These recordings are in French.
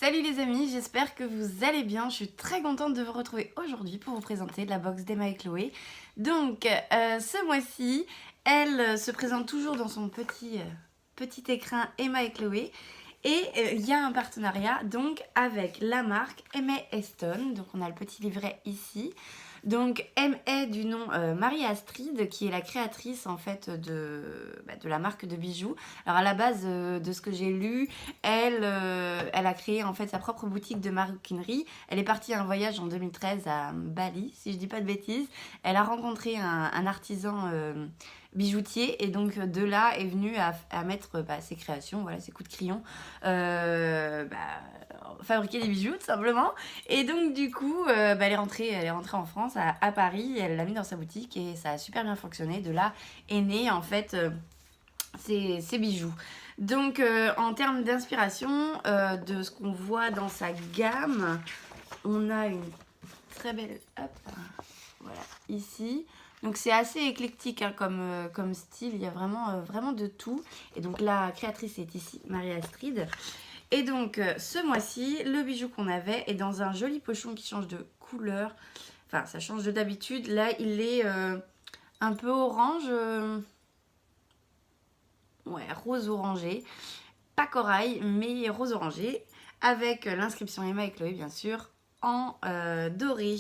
Salut les amis, j'espère que vous allez bien. Je suis très contente de vous retrouver aujourd'hui pour vous présenter la box d'Emma et Chloé. Donc ce mois-ci, elle se présente toujours dans son petit écrin Emma et Chloé. Et il y a un partenariat donc avec la marque Emma Eston. Donc on a le petit livret ici. Donc M est du nom Marie-Astrid, qui est la créatrice en fait de la marque de bijoux. Alors à la base de ce que j'ai lu, elle a créé en fait sa propre boutique de maroquinerie. Elle est partie à un voyage en 2013 à Bali, si je dis pas de bêtises. Elle a rencontré un artisan bijoutier et donc de là est venue à mettre ses créations, voilà, ses coups de crayon, fabriquer des bijoux tout simplement. Et donc du coup elle est rentrée en France à Paris, elle l'a mis dans sa boutique et ça a super bien fonctionné. De là est né en fait ces bijoux. Donc en termes d'inspiration, de ce qu'on voit dans sa gamme, on a une très belle, hop, voilà, ici. Donc c'est assez éclectique hein, comme style, il y a vraiment de tout. Et donc la créatrice est ici, Marie-Astrid. Et donc ce mois-ci, le bijou qu'on avait est dans un joli pochon qui change de couleur. Enfin, ça change de d'habitude. Là, il est un peu orange, ouais, rose orangé. Pas corail, mais rose orangé. Avec l'inscription Emma et Chloé, bien sûr, en doré.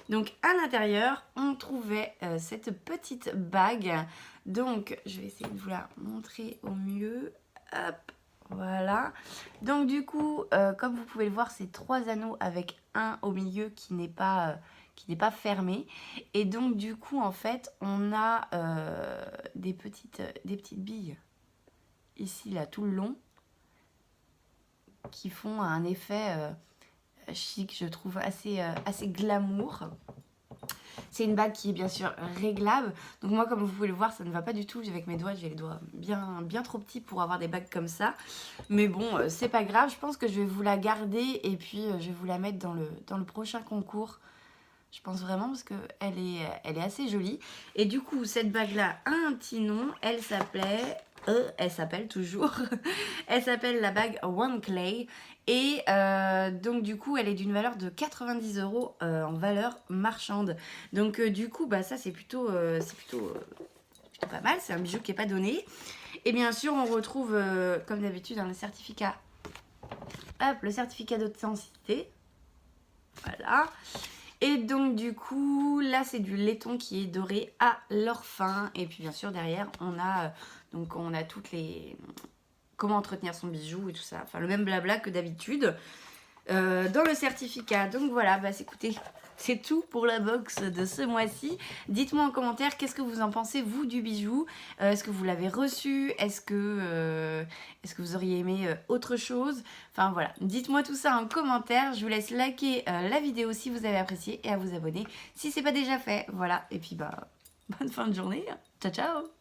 Donc à l'intérieur, on trouvait cette petite bague. Donc, je vais essayer de vous la montrer au mieux. Hop. Voilà, donc du coup, comme vous pouvez le voir, c'est 3 anneaux avec un au milieu qui n'est pas fermé. Et donc du coup, en fait, on a des petites billes ici, là, tout le long, qui font un effet chic, je trouve, assez glamour. C'est une bague qui est bien sûr réglable. Donc moi, comme vous pouvez le voir, ça ne va pas du tout. Avec mes doigts, j'ai les doigts bien trop petits pour avoir des bagues comme ça. Mais bon, c'est pas grave. Je pense que je vais vous la garder et puis je vais vous la mettre dans le prochain concours. Je pense vraiment parce qu'elle est assez jolie. Et du coup, cette bague-là a un petit nom. Elle s'appelle toujours. Elle s'appelle la bague One Clay. Et donc du coup, elle est d'une valeur de 90 € en valeur marchande. Donc du coup, ça c'est plutôt pas mal. C'est un bijou qui n'est pas donné. Et bien sûr, on retrouve, comme d'habitude, le certificat. Hop, le certificat d'authenticité. Voilà. Et donc du coup, là c'est du laiton qui est doré à l'or fin. Et puis bien sûr derrière, on a toutes les... comment entretenir son bijou et tout ça. Enfin le même blabla que d'habitude dans le certificat. Donc voilà, écoutez, c'est tout pour la box de ce mois-ci. Dites-moi en commentaire qu'est-ce que vous en pensez, vous, du bijou. Est-ce que vous l'avez reçu? Est-ce que vous auriez aimé autre chose? Enfin voilà, dites-moi tout ça en commentaire. Je vous laisse liker la vidéo si vous avez apprécié et à vous abonner si c'est pas déjà fait. Voilà, et puis bonne fin de journée. Ciao, ciao!